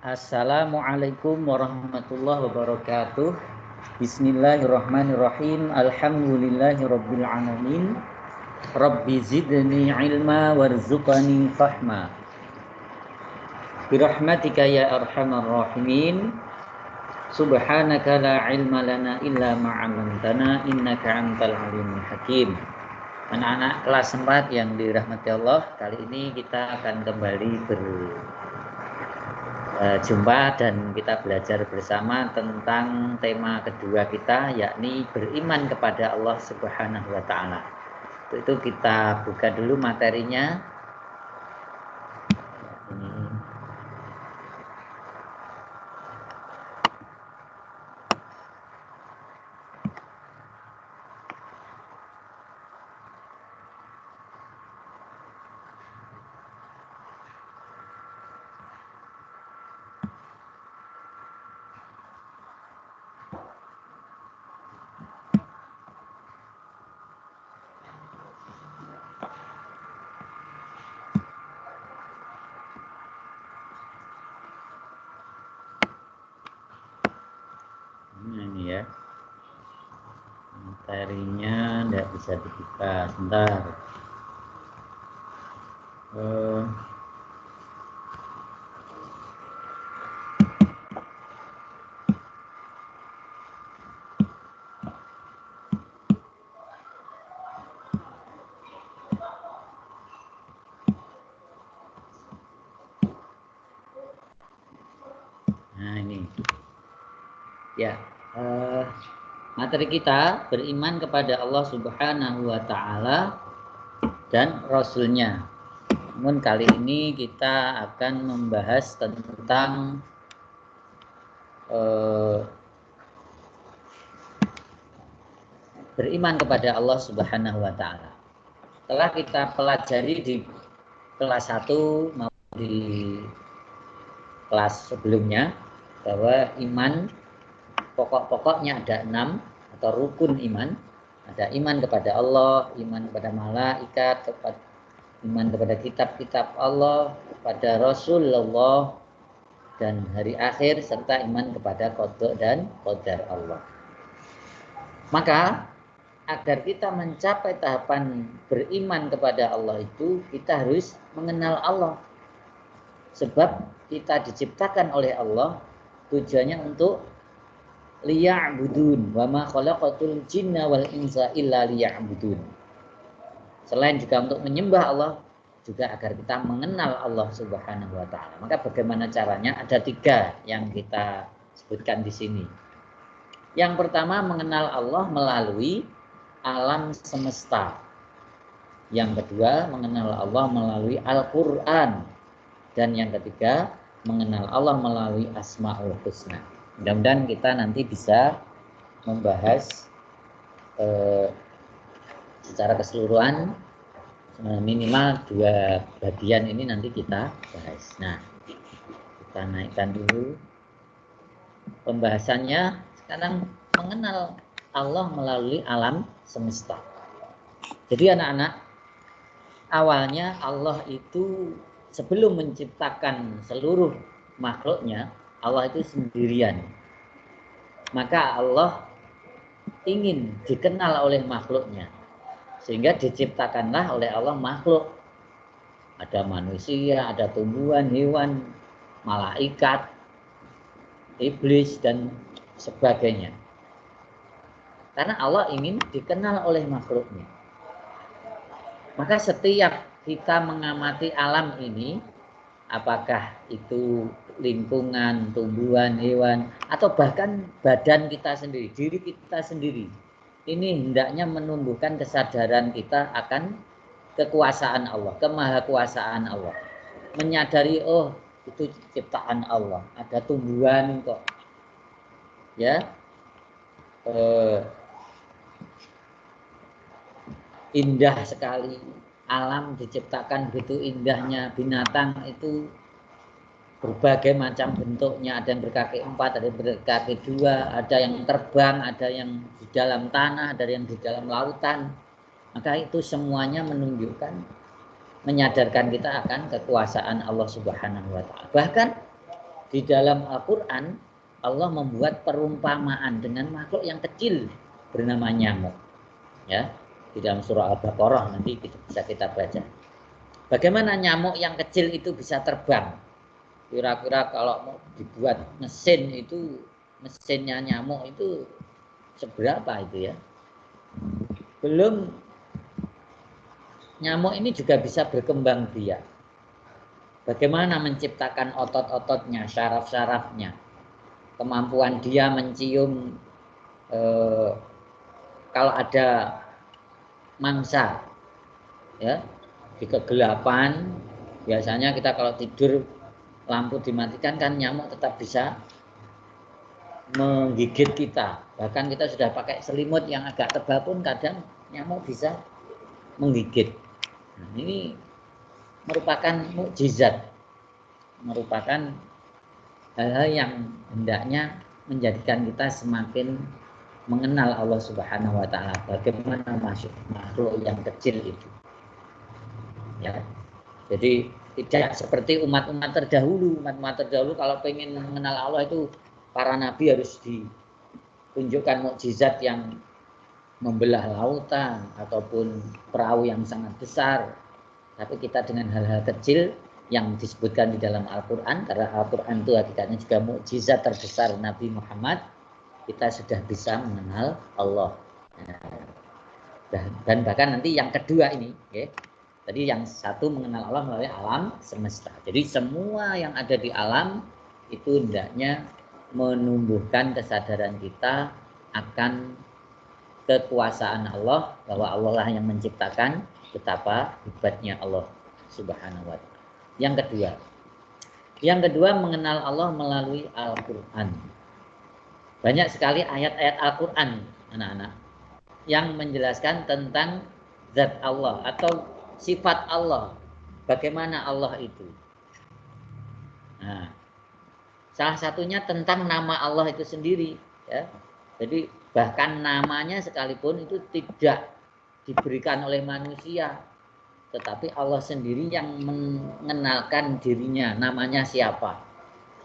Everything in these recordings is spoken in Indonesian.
Assalamualaikum warahmatullahi wabarakatuh. Bismillahirrahmanirrahim. Alhamdulillahirabbil alamin. Rabbi zidni ilma warzuqni fahma. Birahmatika ya arhamar rahimin. Subhanaka la ilma lana illa ma 'allamtana innaka antal alimul hakim. Anak-anak kelas 4 yang dirahmati Allah, kali ini kita akan kembali berjumpa dan kita belajar bersama tentang tema kedua kita, yakni beriman kepada Allah Subhanahu wa Ta'ala. Untuk itu kita buka dulu materinya. Ini ya, materinya tidak bisa dibuka, sebentar. Nah ini ya, materi kita beriman kepada Allah Subhanahu wa Ta'ala dan Rasulnya. Namun kali ini kita akan membahas tentang beriman kepada Allah Subhanahu wa Ta'ala. Setelah kita pelajari di kelas 1 maupun di kelas sebelumnya bahwa iman pokok-pokoknya ada 6 atau rukun iman. Ada iman kepada Allah, iman kepada malaikat, iman kepada kitab-kitab Allah, kepada Rasulullah dan hari akhir, serta iman kepada qada dan qadar Allah. Maka agar kita mencapai tahapan beriman kepada Allah itu, kita harus mengenal Allah. Sebab kita diciptakan oleh Allah tujuannya untuk liya'budun wa ma khalaqatul jinna wal insa illa liya'budun. Selain juga untuk menyembah Allah, juga agar kita mengenal Allah Subhanahu wa Ta'ala. Maka bagaimana caranya? Ada 3 yang kita sebutkan di sini. Yang pertama, mengenal Allah melalui alam semesta. Yang kedua, mengenal Allah melalui Al-Quran. Dan yang ketiga, mengenal Allah melalui Asma'ul Husna. Mudah-mudahan kita nanti bisa membahas secara keseluruhan, minimal 2 bagian ini nanti kita bahas. Nah, kita naikkan dulu pembahasannya. Sekarang mengenal Allah melalui alam semesta. Jadi anak-anak, awalnya Allah itu sebelum menciptakan seluruh makhluknya, Allah itu sendirian. Maka Allah ingin dikenal oleh makhluknya, sehingga diciptakanlah oleh Allah makhluk. Ada manusia, ada tumbuhan, hewan, malaikat, iblis, dan sebagainya. Karena Allah ingin dikenal oleh makhluknya. Maka setiap kita mengamati alam ini, apakah itu lingkungan, tumbuhan, hewan, atau bahkan badan kita sendiri, diri kita sendiri, ini hendaknya menumbuhkan kesadaran kita akan kekuasaan Allah, kemahakuasaan Allah. Menyadari, oh itu ciptaan Allah, ada tumbuhan kok, ya, indah sekali. Alam diciptakan begitu indahnya, binatang itu berbagai macam bentuknya, ada yang berkaki 4, ada yang berkaki 2, ada yang terbang, ada yang di dalam tanah, ada yang di dalam lautan. Maka itu semuanya menunjukkan, menyadarkan kita akan kekuasaan Allah Subhanahu wa Ta'ala. Bahkan di dalam Al-Quran Allah membuat perumpamaan dengan makhluk yang kecil bernama nyamuk. Ya, di dalam surah Al-Baqarah nanti bisa kita baca. Bagaimana nyamuk yang kecil itu bisa terbang? Kira-kira kalau mau dibuat mesin itu, mesinnya nyamuk itu seberapa itu ya? Belum, nyamuk ini juga bisa berkembang biak. Bagaimana menciptakan otot-ototnya, syaraf-syarafnya, kemampuan dia mencium kalau ada mangsa, ya, di kegelapan. Biasanya kita kalau tidur lampu dimatikan kan nyamuk tetap bisa menggigit kita. Bahkan kita sudah pakai selimut yang agak tebal pun kadang nyamuk bisa menggigit. Nah, ini merupakan mukjizat, merupakan hal-hal yang hendaknya menjadikan kita semakin mengenal Allah Subhanahu wa taala, bagaimana makhluk yang kecil itu. Ya. Jadi tidak seperti umat-umat terdahulu. Umat-umat terdahulu kalau pengen mengenal Allah itu para nabi harus ditunjukkan mukjizat yang membelah lautan ataupun perahu yang sangat besar. Tapi kita dengan hal-hal kecil yang disebutkan di dalam Al-Quran, karena Al-Quran itu hakikatnya juga mukjizat terbesar Nabi Muhammad, kita sudah bisa mengenal Allah. Dan bahkan nanti yang kedua ini, okay, tadi yang satu mengenal Allah melalui alam semesta. Jadi semua yang ada di alam itu hendaknya menumbuhkan kesadaran kita akan kekuasaan Allah, bahwa Allah lah yang menciptakan, betapa hebatnya Allah Subhanahu wa ta'ala. Yang kedua mengenal Allah melalui Al-Quran. Banyak sekali ayat-ayat Al-Quran, anak-anak, yang menjelaskan tentang zat Allah atau sifat Allah, bagaimana Allah itu. Nah, salah satunya tentang nama Allah itu sendiri, ya. Jadi bahkan namanya sekalipun itu tidak diberikan oleh manusia, tetapi Allah sendiri yang mengenalkan dirinya, namanya siapa.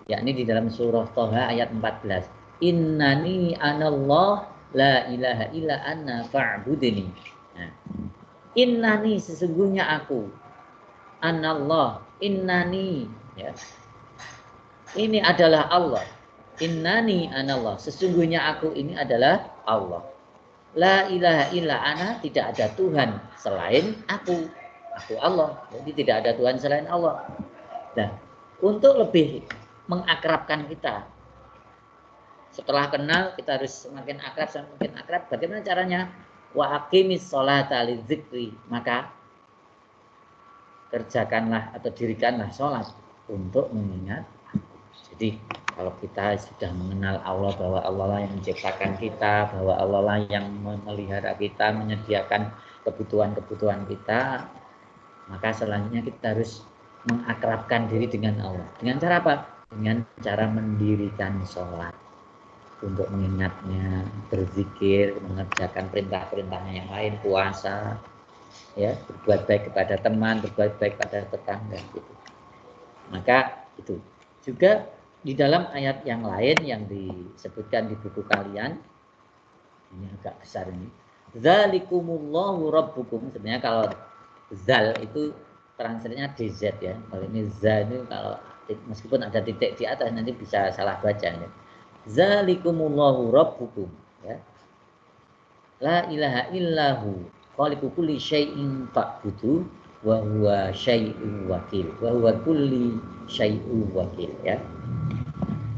Yakni di dalam surah Thaha ayat 14. Innani anallah la ilaha illa anna fa'budni. Nah, innani sesungguhnya aku, anallah, innani, ya. Ini adalah Allah. Innani anallah, sesungguhnya aku ini adalah Allah. La ilaha illa ana, tidak ada Tuhan selain aku. Aku Allah. Jadi tidak ada Tuhan selain Allah. Nah, untuk lebih mengakrabkan kita, setelah kenal kita harus semakin akrab, semakin akrab. Bagaimana caranya? Wa aqimis sholata lidzikri, maka kerjakanlah atau dirikanlah sholat untuk mengingat. Jadi kalau kita sudah mengenal Allah, bahwa Allah lah yang menciptakan kita, bahwa Allah lah yang memelihara kita, menyediakan kebutuhan-kebutuhan kita, maka selanjutnya kita harus mengakrabkan diri dengan Allah. Dengan cara apa? Dengan cara mendirikan sholat, untuk mengingatnya, berzikir, mengerjakan perintah-perintahnya yang lain, puasa, ya, berbuat baik kepada teman, berbuat baik pada tetangga, gitu. Maka itu juga di dalam ayat yang lain yang disebutkan di buku kalian, ini agak besar ini, zalikumullahu rabbukum. Sebenarnya kalau zal itu translate-nya DZ, ya. Kalau ini za ini kalau meskipun ada titik di atas nanti bisa salah baca, ya. Zalikumullahu rabbukum, ya. La ilaha illahu khaliqu kulli syai'in fa'budu wa huwa syai'un wakil. Wa huwa kulli syai'un wakil, ya.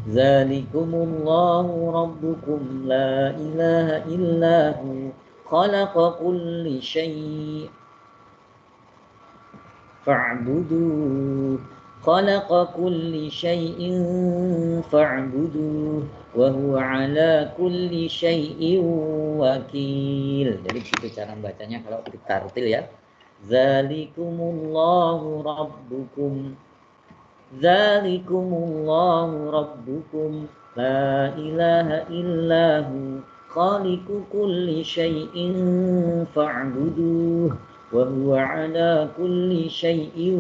Zalikumullahu rabbukum la ilaha illahu khalaqa kulli syai' fa'budu khalaqa kulli syai'in fa'budu wa huwa ala kulli syai'in wakil. Jadi begitu cara bacanya kalau ditartil, ya. Zalikumullahu rabbukum, Zalikumullahu rabbukum la ilaha illahu khaliqu kulli syai'in fa'buduh wa huwa ala kulli syai'in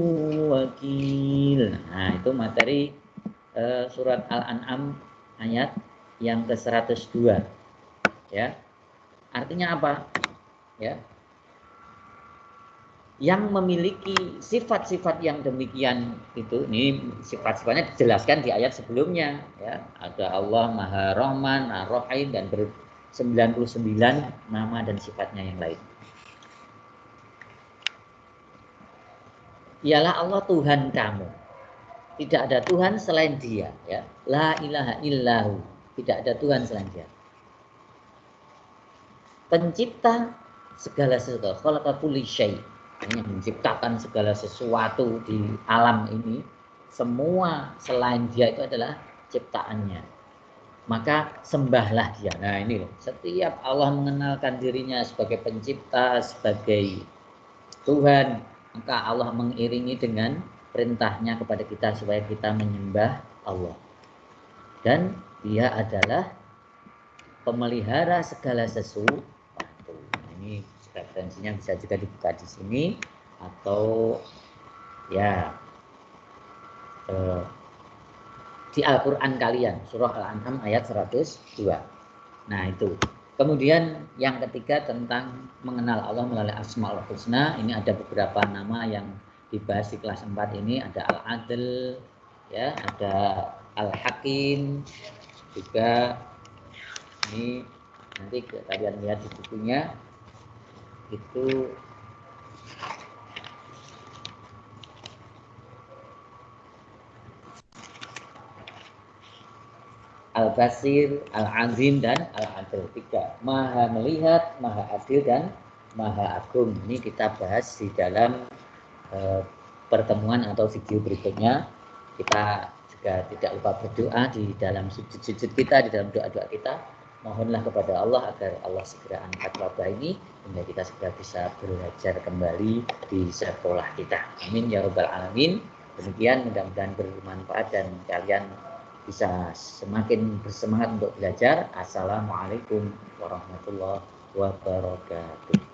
wakil. Nah, itu materi surat Al-An'am ayat yang ke-102. Ya. Artinya apa? Ya. Yang memiliki sifat-sifat yang demikian itu, ini sifat-sifatnya dijelaskan di ayat sebelumnya, ya. Ada Allah Maha Rahman, Maha Rahim, dan 99 nama dan sifatnya yang lain. Ialah Allah Tuhan kamu. Tidak ada Tuhan selain Dia, ya. La ilaha illahu. Tidak ada Tuhan selain Dia. Pencipta segala sesuatu. Khalaqa kulli syai'. Yang menciptakan segala sesuatu di alam ini, semua selain Dia itu adalah ciptaannya. Maka sembahlah Dia. Nah ini loh, setiap Allah mengenalkan dirinya sebagai pencipta, sebagai Tuhan, maka Allah mengiringi dengan perintahnya kepada kita supaya kita menyembah Allah. Dan Dia adalah pemelihara segala sesuatu. Nah, ini referensinya bisa juga dibuka di sini, atau ya di Al-Quran kalian, surah Al-An'am ayat 102. Nah itu. Kemudian yang ketiga tentang mengenal Allah melalui Asmaul Husna. Ini ada beberapa nama yang dibahas di kelas 4 ini. Ada Al-Adl, ya, ada Al-Hakim, juga ini nanti kalian lihat di bukunya itu Al-Basir, Al-Azim, dan Al-Adil. 3. Maha melihat, Maha adil, dan Maha agung. Ini kita bahas di dalam pertemuan atau video berikutnya. Kita juga tidak lupa berdoa di dalam sujud-sujud kita, di dalam doa-doa kita. Mohonlah kepada Allah agar Allah segera angkat wabah ini, sehingga kita segera bisa belajar kembali di sekolah kita. Amin ya rabbal alamin. Demikian, mudah-mudahan bermanfaat dan kalian bisa semakin bersemangat untuk belajar. Assalamualaikum warahmatullahi wabarakatuh.